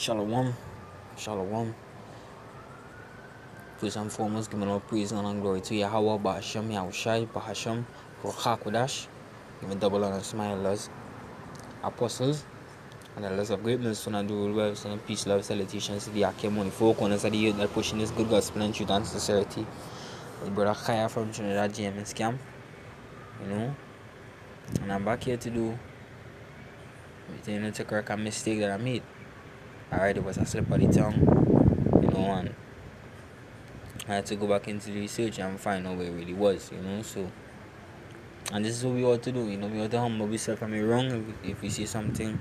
Shalom. Shalom. First and foremost, giving all praise and glory to YAHAWAH, YAHAWASHI, BAHA, RAWCHAA, QADASH. Giving double honor to my elders, apostles, and elders of greatness, and do well, and peace, love, salutations to the Akim, the four corners of the earth that pushing this good gospel and truth and sincerity. With brother Kaya from Trinidad, James Camp, and I'm back here to do, to correct a mistake that I made. Alright, it was a slip of the tongue, and I had to go back into the research and find out where it really was, so, and this is what we ought to do, we ought to humble ourselves and be wrong if we see something,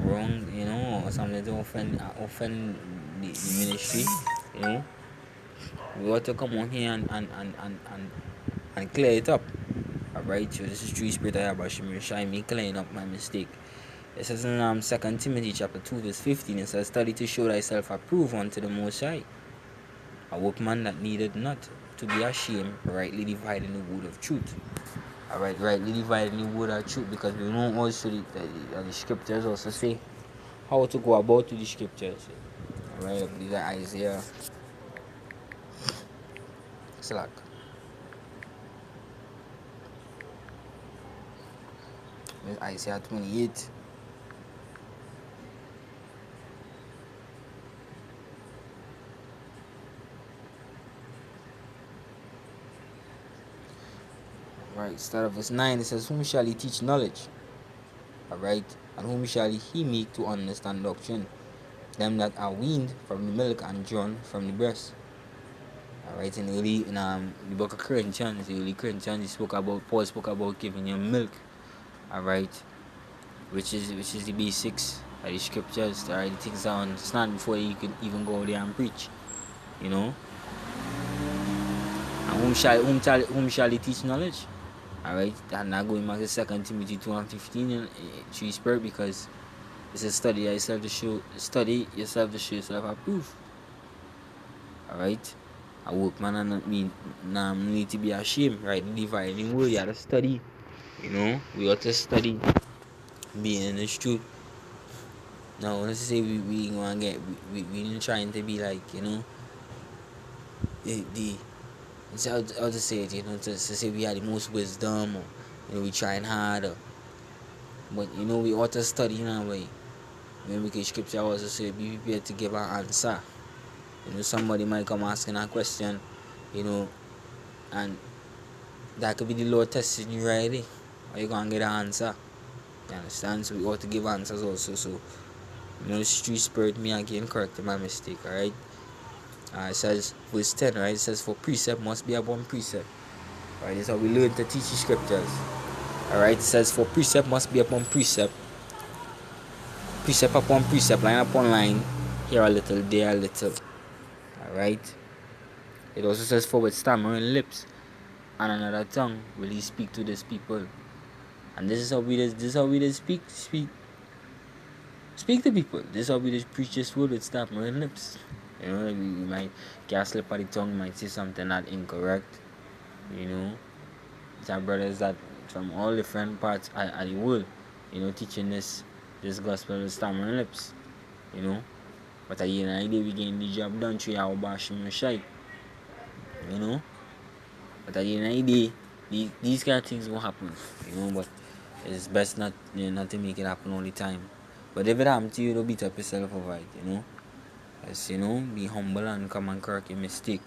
wrong, or something to offend the ministry, we ought to come on here and clear it up. Alright, so this is true spirit of YAHAWASHI, me clearing up my mistake. It says in 2 Timothy chapter 2 verse 15, it says, study to show thyself approved unto the Most High, a workman that needed not to be ashamed, rightly dividing the word of truth. Alright, rightly dividing the word of truth, because we know also the scriptures also say how to go about to the scriptures. Alright, these are Isaiah. Slack. Isaiah 28. Right, start of verse 9, it says, whom shall he teach knowledge? Alright, and whom shall he make to understand doctrine? Them that are weaned from the milk and drawn from the breast. Alright, in the book of Corinthians, Paul spoke about giving you milk. Alright, which is the basics of the scriptures, alright, the things that understand before you can even go there and preach. And whom shall he teach knowledge? Alright, and now going back to 2 Timothy 2 and 15, true spirit, because it says study yourself to show yourself approved. Alright, a workman and need to be ashamed, right? Dividing word, you have to study. We ought to study being in the truth. Now, let's say we gonna get we trying to be like, it's how to say it, to say we are the most wisdom, or we trying hard, but we ought to study in a way. Because scripture also say be prepared to give an answer. Somebody might come asking a question, and that could be the Lord testing you right there. Or you gonna get an answer. You understand? So we ought to give answers also. So the street spirit me again correcting my mistake, alright? It says verse 10, right? It says for precept must be upon precept. Alright, this is how we learn to teach the scriptures. Alright, it says for precept must be upon precept. Precept upon precept, line upon line, here a little, there a little. Alright. It also says for with stammering lips and another tongue will he speak to this people. And this is how we just speak to people. This is how we just preach this word with stammering lips. We might get a slip of the tongue, might say something not incorrect. It's our brothers that from all different parts of the world, teaching this gospel with stammering lips. But at the end of the day, we getting the job done through our YAHAWASHI. But at the end of the day, these kind of things will happen. But it's best not to make it happen all the time. But if it happens to you, don't beat up yourself over it, As be humble and come and correct your mistake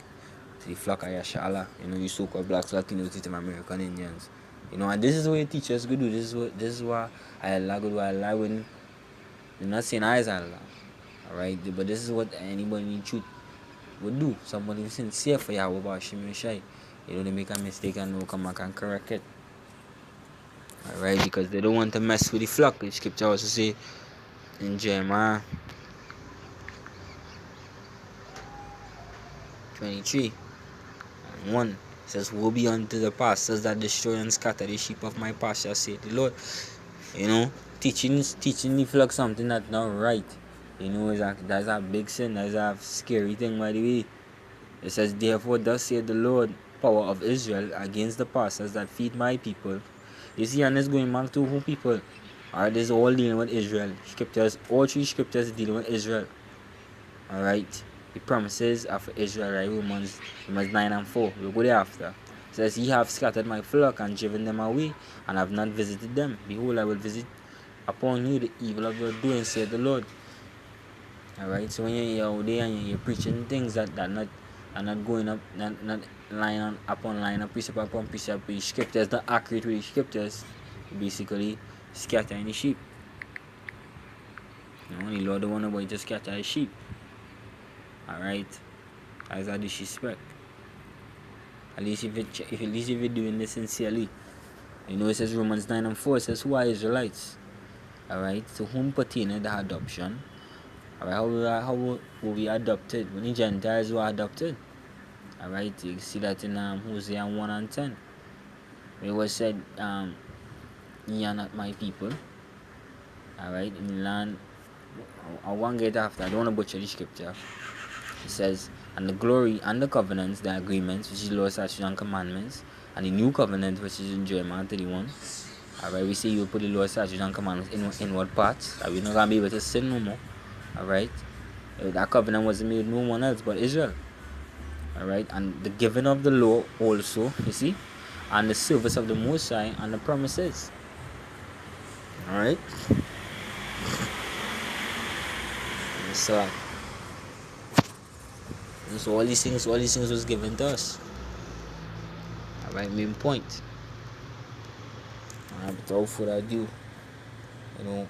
to the flock of Yashala, you so-called blacks, Latinos, Native American Indians. And this is what your teachers could do. This is what Allah could do. Allah when they're not saying I is Allah. Alright, but this is what anybody in truth would do. Somebody who's sincere for YAHAWASHI. They make a mistake and they'll come back and correct it. Alright, because they don't want to mess with the flock. The scripture also say in Jeremiah 23 and 1, it says, woe be unto the pastors that destroy and scatter the sheep of my pasture, saith the Lord. Teaching the flock something that's not right. That's a big sin. That's a scary thing, by the way. It says, therefore, thus saith the Lord, power of Israel, against the pastors that feed my people. You see, and it's going back to who people? Alright, this is all dealing with Israel. Scriptures, all three scriptures dealing with Israel. Alright. The promises are for Israel, right? Romans 9 and 4. We'll go there after. It says, Ye have scattered my flock and driven them away, and have not visited them. Behold, I will visit upon you the evil of your doing, said the Lord. Alright, so when you're out there and you're preaching things that are not going up, not line upon line, and precept upon precept, the scriptures not accurate with the scriptures, basically scattering the sheep. You know, the Lord don't want nobody to scatter the sheep. Alright, as a disrespect. At least if you're doing this sincerely. You know, it says Romans 9 and 4, it says, Who are Israelites? Alright, to whom pertaineth the adoption? Alright, how were we adopted? When the Gentiles were adopted. Alright, you see that in Hosea 1 and 10. It was said, Ye are not my people. Alright, in the land. I won't get after, I don't want to butcher the scripture. It says, And the glory and the covenants, the agreements, which is law, statutes, and commandments, and the new covenant, which is in Jeremiah 31. Alright, we say you put the law, statutes, and commandments in what parts? That we're not going to be able to sin no more. Alright, that covenant wasn't made with no one else but Israel. Alright, and the giving of the law also, you see, and the service of the Most High and the promises. Alright, so all these things was given to us. Alright, main point. Alright, but without further ado, you know,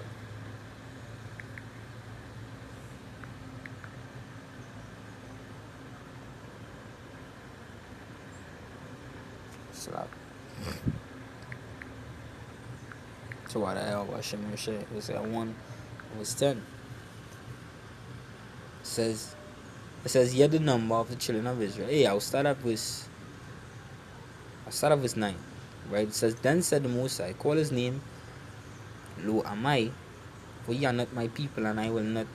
so what YAHAWASHI was 1 verse 10. It says, Yet the number of the children of Israel. Hey, I'll start off with 9. Right? It says, Then said the Most High, Call his name, Lo am I, for ye are not my people, and I will not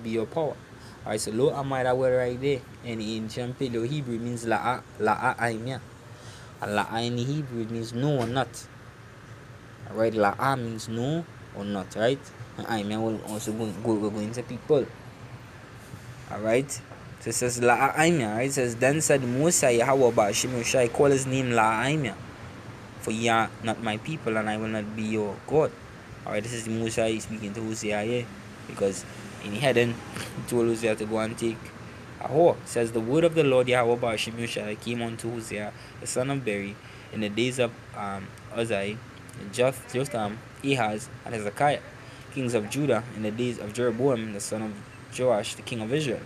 be your power. Alright, so Lo am I, that word right there in the ancient Paleo Hebrew means La'a'imya. And La'a in the Hebrew it means no or not. Alright, La'a means no or not, right? And Aimya will also go into people. Alright, so it says La'a'imya, right? It says, Then said Musa YAHAWAH, call his name La'a'imya, for ye are not my people, and I will not be your God. Alright, this is Musa speaking to Hosea here, because in the heading he told Hosea to go and take a whore. It says, The word of the Lord YAHAWAH came unto Hosea, the son of Beri, in the days of Uzziah, Jotham, Ahaz, and Hezekiah, kings of Judah, in the days of Jeroboam, the son of Joash, the king of Israel.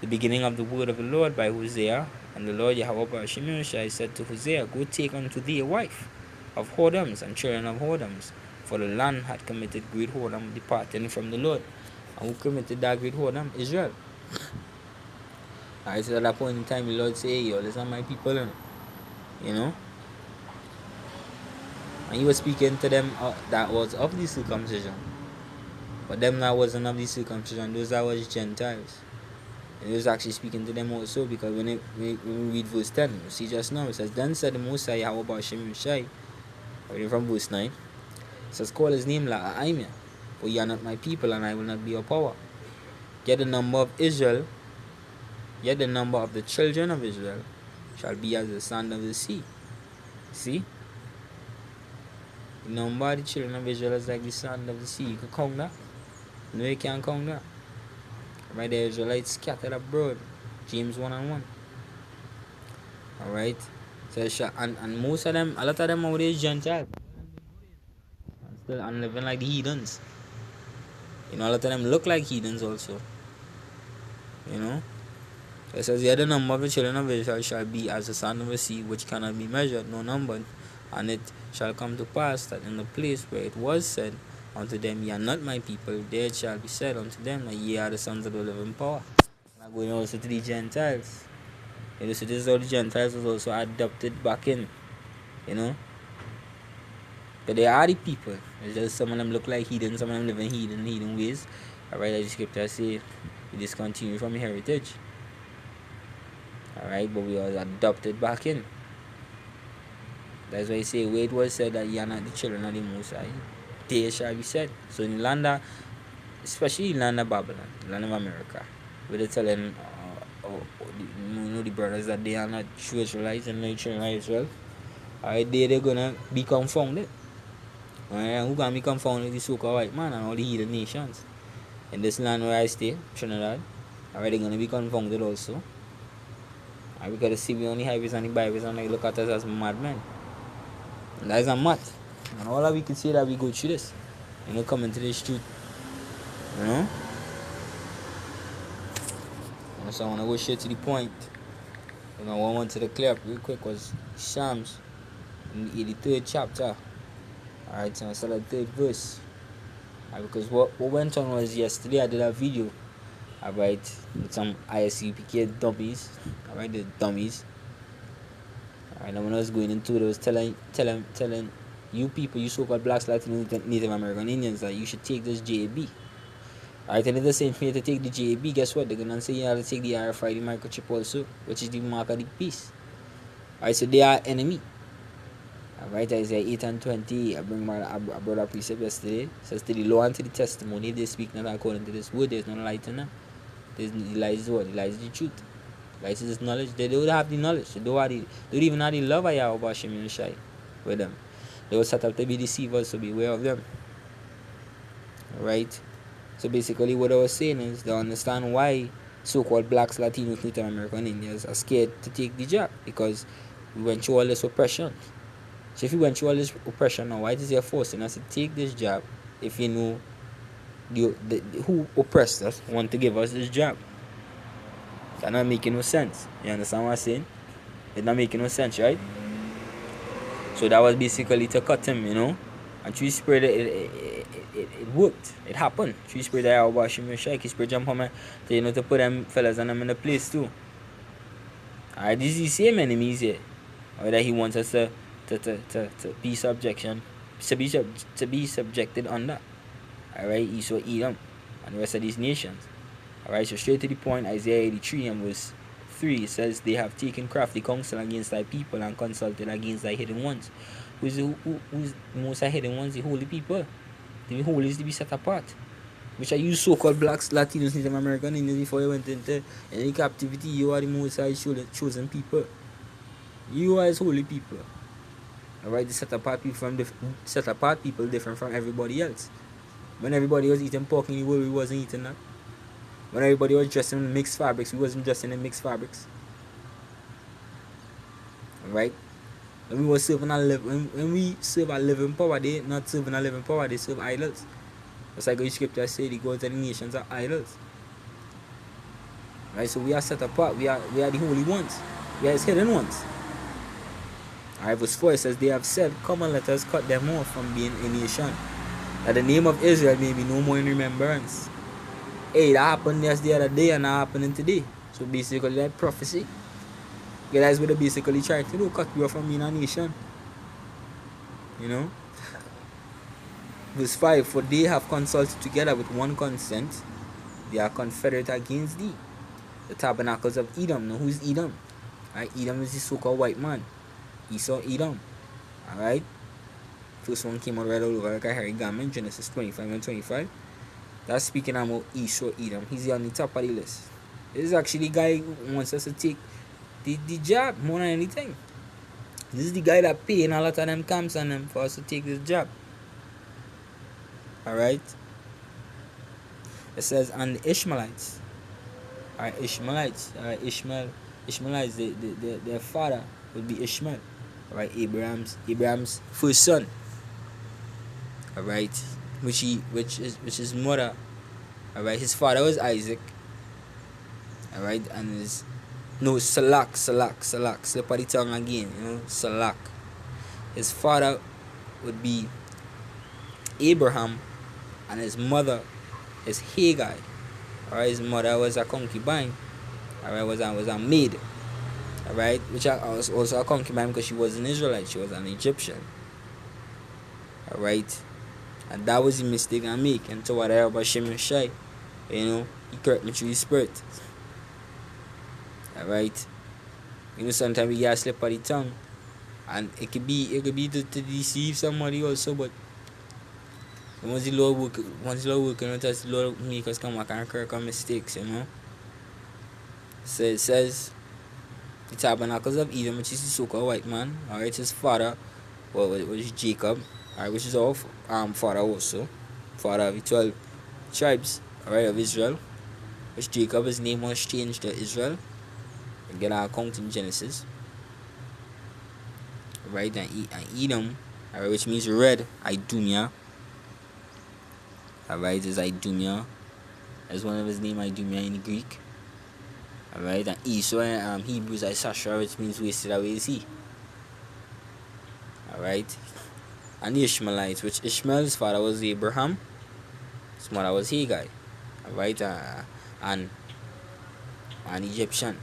The beginning of the word of the Lord by Hosea. And the Lord YAHAWAH said to Hosea, Go take unto thee a wife of whoredoms and children of whoredoms, for the land had committed great whoredom, departing from the Lord. And who committed that great whoredom? Israel. Alright, so at that point in time, the Lord say, Hey, yo, these are my people, you know. And he was speaking to them that was of the circumcision. But them that wasn't of the circumcision, those that was Gentiles. And he was actually speaking to them also, because when we read verse 10, you see just now, it says, Then said the Most High YAHAWASHI, reading from verse 9, it says, Call his name La'a'imya, for ye are not my people, and I will not be your power. Yet the number of Israel, yet the number of the children of Israel shall be as the sand of the sea. See? The number of the children of Israel is like the sand of the sea. You can count that? No, you can't count that. Right, the Israelites scattered abroad. James 1 and 1. Alright. So, and most of them, a lot of them are these Gentiles. And living like the heathens. You know, a lot of them look like heathens also. You know. So it says, the other number of the children of Israel shall be as the sand of the sea, which cannot be measured, no numbered. And it shall come to pass that in the place where it was said unto them, Ye are not my people, there it shall be said unto them that ye are the sons of the living power. Now going also to the Gentiles. You know, so this is how the Gentiles was also adopted back in. You know. But they are the people. It's just some of them look like heathens, some of them live in heathen ways. Alright, as the scripture say, we discontinue from heritage. Alright, but we was adopted back in. That's why I say, where it was said that ye are not the children of the Most High. there shall be said. So in the land of, especially in the land of Babylon, the land of America, where they're telling the brothers that they are not true Israelites and not true Israelites as well. Alright, they're gonna be confounded. Alright, who gonna be confounded? The so-called white man and all the heathen nations. In this land where I stay, Trinidad, alright, they're gonna be confounded also. Alright, because the see on the highways and the byways and they look at us as madmen. And that is a math. And all that we can say that we go through this. Coming to this truth. So I want to go straight to the point. I want to the clear up real quick was Shams in the 83rd chapter. Alright, so I started the 3rd verse. Because what went on was yesterday I did a video about with some ISUPK dummies. Alright, the dummies. Alright, and when I was going into it, I was telling you people, you so-called blacks, Latinos, Native American Indians, that you should take this JAB. Alright, and if they're saying for you to take the JAB, guess what? They're gonna say you have to take the RFID microchip also, which is the mark of the beast. Alright, so they are enemy. Alright, Isaiah 8 and 20. I brought a precept yesterday. It says to the law and to the testimony, if they speak not according to this word, there's no light in them. The lies is what? The lies is the truth. Lies is knowledge. They don't have the knowledge. They don't even have the love of YAHAWASHI with them. They will set up to be deceivers, so beware of them. Alright? So basically what I was saying is they understand why so-called blacks, Latinos, Native American Indians are scared to take the job, because we went through all this oppression. So if we went through all this oppression now, why is they forcing us to take this job if you know who oppressed us want to give us this job? That's not making no sense. You understand what I'm saying? It's not making no sense, right? So that was basically to cut him, and through spirit it worked. It happened. Through spirit I wash him and shake his spirit jump on me to put them fellas and them in the place too. Alright, this is the same enemies here. Or that he wants us to be subjection, to be subjected under. Alright, Esau, Edom, and the rest of these nations. Alright, so straight to the point, Isaiah 83 and verse 3, it says, they have taken crafty counsel against thy people and consulted against thy hidden ones. Who's the most hidden ones? The holy people. The holy is to be set apart. Which are you so-called blacks, Latinos, Native American Indians before you went into any captivity. You are the most chosen people. You are his holy people. Alright, the set apart people different from everybody else. When everybody was eating pork in the world, we wasn't eating that. When everybody was dressing in mixed fabrics, we wasn't dressing in mixed fabrics. Alright? When we were serving when we serve a living power, they not serving a living power, they serve idols. That's like the scripture say, the gods of the nations are idols. Right? So we are set apart, we are the holy ones. We are his hidden ones. Alright, verse 4 says, they have said, come and let us cut them off from being a nation, that the name of Israel may be no more in remembrance. Hey, that happened just the other day and that happening today. So basically that prophecy. Yeah, that's what they basically trying to do, cut you off from being a nation. Verse 5, for they have consulted together with one consent, they are confederate against thee. The tabernacles of Edom. Now who's Edom? Alright, Edom is the so-called white man. Esau, Edom. Alright. First one came out right all over like a hairy garment, Genesis 25 and 25. That's speaking about Esau, Edom. He's on the top of the list. This is actually the guy who wants us to take the job more than anything. This is the guy that paying a lot of them camps on them for us to take this job. Alright. It says, and the Ishmaelites. Alright, Ishmaelites. Alright, Ishmaelites, their father would be Ishmael. Alright, Abraham's first son. Alright. Which his mother. Alright, his father was Isaac. Alright, and Salak, slip of the tongue again, Salak. His father would be Abraham, and his mother is Hagar. Alright, his mother was a concubine. Alright, was a maid. Alright, which was also a concubine because she was an Israelite, she was an Egyptian. Alright, and that was the mistake I make. And to what I about Shem and Shai, he correct me through his spirit. Alright, sometimes we get a slip of the tongue, and it could be to deceive somebody also, but Once the Lord working with us, the Lord make us come back and correct our mistakes, you know. So it says the tabernacles of Edom, which is the so-called white man, alright, his father was Jacob, alright, which is our father also, father of the 12 tribes, alright, of Israel, which Jacob, his name was changed to Israel. You get our account in Genesis, right, and Edom, alright, which means red, Idumea, alright, is Idumea, as one of his name, Idumea in Greek, alright, and Esau in Hebrews is Sashra, which means wasted away is he, alright, and the Ishmaelites, which Ishmael's father was Abraham, his mother was Hagar, alright, and an Egyptian,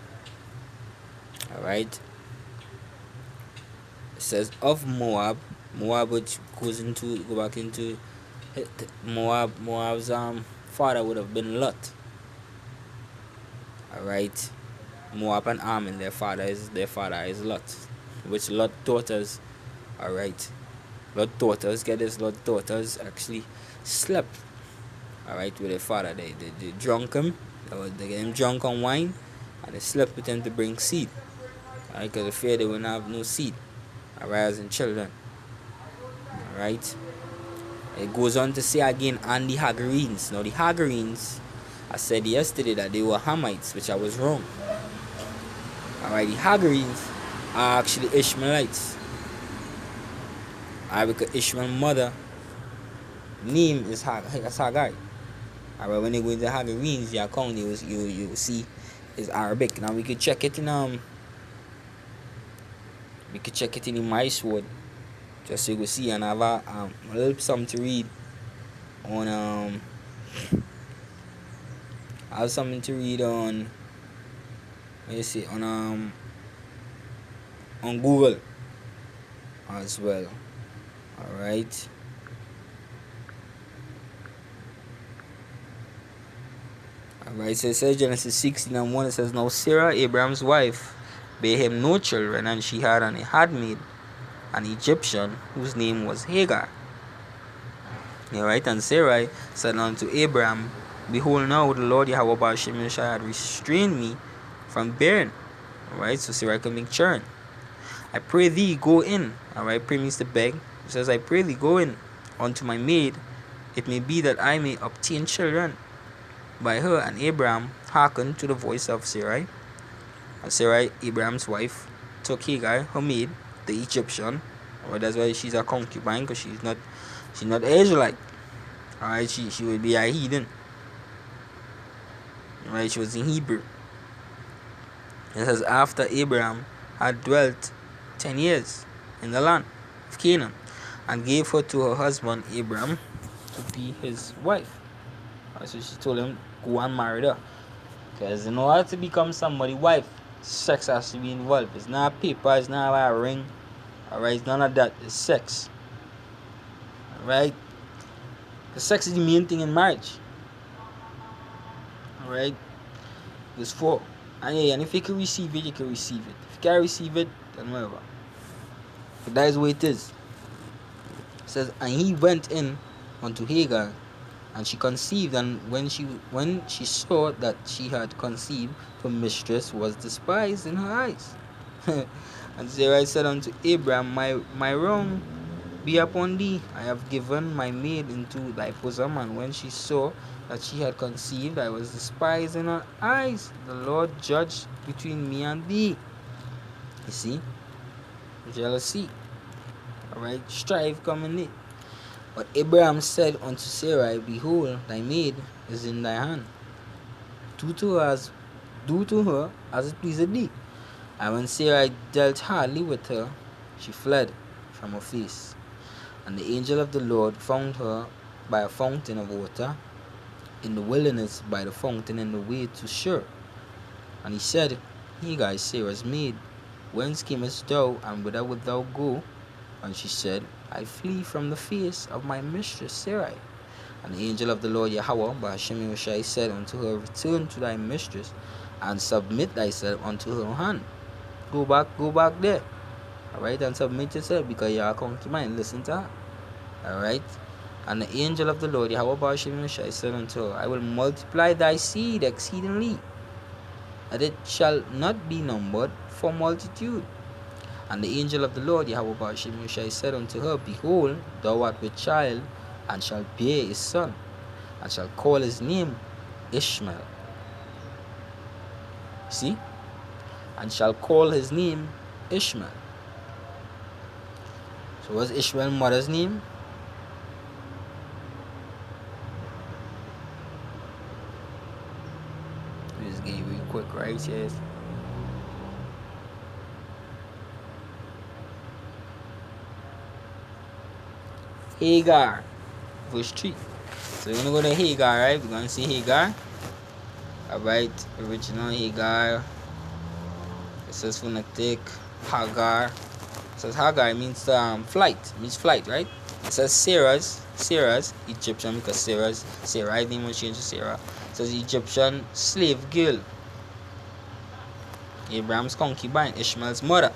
alright. It says of Moab, which go back into Moab's father would have been Lot, alright. Moab and Ammon, their father is Lot, which Lot daughters, alright. Lot daughters, get this, Lot daughters actually slept, alright, with their father. They drunk him, they get him drunk on wine, and they slept with him to bring seed, alright, because they feared they wouldn't have no seed, alright, as in children, alright. It goes on to say again, on the Hagarenes. Now the Hagarenes, I said yesterday that they were Hamites, which I was wrong. Alright, the Hagarenes are actually Ishmaelites. Alright, because Ishmael's mother name is Hagar. Alright, when they go into Hagarenes, the account you will see is Arabic. Now we could check it in the My Sword, just so you can see, and I have a little something to read on I have something to read on, let me see, on Google as well. Alright. Alright, so it says Genesis 16:1, it says, now Sarah, Abraham's wife, bare him no children, and she had an handmaid, an Egyptian, whose name was Hagar. Alright, and Sarai said unto Abraham, behold, now the Lord YAHAWASHI had restrained me from bearing. Alright, so Sarai can make churn. I pray thee, go in. Alright, pray means to beg. It says, I pray thee, go in unto my maid. It may be that I may obtain children by her. And Abraham hearkened to the voice of Sarai. And Sarai, Abraham's wife, took Hagar, her maid, the Egyptian. Alright, that's why she's a concubine, because she's not an Israelite. Alright, she would be a heathen. Alright, she was in Hebrew. It says, after Abraham had dwelt 10 years in the land of Canaan, and gave her to her husband Abraham to be his wife. Alright, so she told him, go and marry her, because in order to become somebody's wife, sex has to be involved. It's not paper, it's not a ring. Alright, it's none of that. It's sex. Alright, because sex is the main thing in marriage. Alright, there's 4. And yeah, and if you can receive it, you can receive it. If you can't receive it, then whatever. But that is what it is. It says, and he went in unto Hagar, and she conceived, and when she saw that she had conceived, her mistress was despised in her eyes. And Sarai said unto Abraham, my wrong be upon thee. I have given my maid into thy bosom. And when she saw that she had conceived, I was despised in her eyes. The Lord judged between me and thee. You see? Jealousy. Alright, strife coming in. But Abraham said unto Sarai, behold, thy maid is in thy hand. Do to her as it pleaseth thee. And when Sarai dealt hardly with her, she fled from her face. And the angel of the Lord found her by a fountain of water in the wilderness, by the fountain in the way to Shur. And he said, Hagar, Sarah's maid, whence camest thou, and whither wilt thou go? And she said, I flee from the face of my mistress Sarai. And the angel of the Lord YAHAWAH, BAHA, said unto her, return to thy mistress, and submit thyself unto her hand. Go back there. Alright, and submit yourself, because you are a concubine. Listen to her. Alright. And the angel of the Lord, YAHAWASHI, said unto her, I will multiply thy seed exceedingly, that it shall not be numbered for multitude. And the angel of the Lord, YAHAWASHI, said unto her, Behold, thou art with child, and shalt bear a son, and shall call his name Ishmael. See? And shall call his name Ishmael. So what's Ishmael's mother's name? This game real quick, right? Yes. Hagar, verse 3. So we're gonna go to Hagar, right? We're gonna see Hagar. Alright, original Hagar. It says phonetic Hagar. It says Hagar means flight. It means flight, right? It says Sarah's Egyptian, because Sarah's name was changed to Sarah. It says Egyptian slave girl. Abraham's concubine, Ishmael's mother.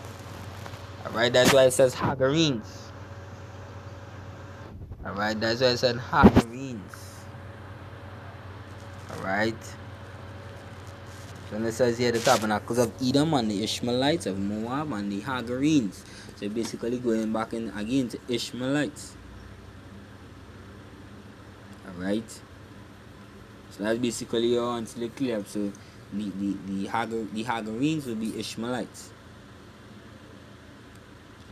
Alright, that's why it says Hagarenes. Alright, that's why I said Hagarenes. Alright. So it says here the tabernacles of Edom and the Ishmaelites of Moab and the Hagarenes. So basically going back in again to Ishmaelites. Alright. So that's basically your answer clear. So the Hagarenes will be Ishmaelites.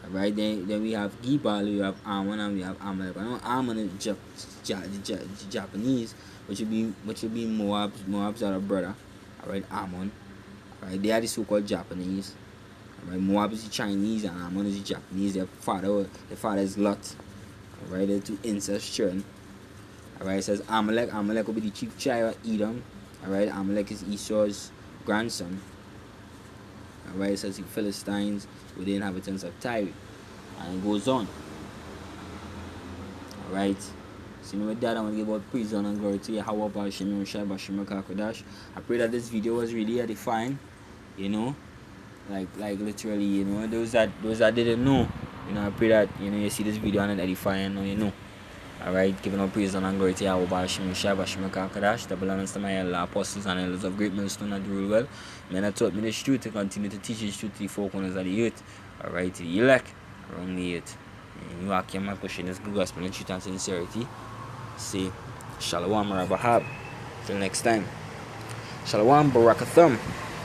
Alright, then we have Gibal, we have Ammon, and we have Amalek. I know Ammon is Japanese, which would be Moab's other brother. Alright, Ammon. Alright, they are the so-called Japanese. Alright, Moab is the Chinese and Ammon is the Japanese. Their father is Lot. Alright, they're two incest children. Alright, it says Amalek. Amalek will be the chief child of Edom. Alright, Amalek is Esau's grandson. Alright, it says the Philistines were the inhabitants of Tyre. And it goes on. Alright. So with that, I want to give out praise and glory to YAHAWAH, Shem, QADASH. I pray that this video was really edifying. You know, like literally, you know, those that didn't know, you know, I pray that you see this video and it edifying, and you know. Alright, giving out praise and glory to YAHAWAH, Shem, QADASH. Double honors to my apostles and elders of great milestone that rule well. Men that taught me this truth to continue to teach this truth to the four corners of the youth. Alright, to the elect around the youth. You are my pushing this good gospel in truth and sincerity. Say Shalom Rabahab. Till next time. Shalom Barakatham.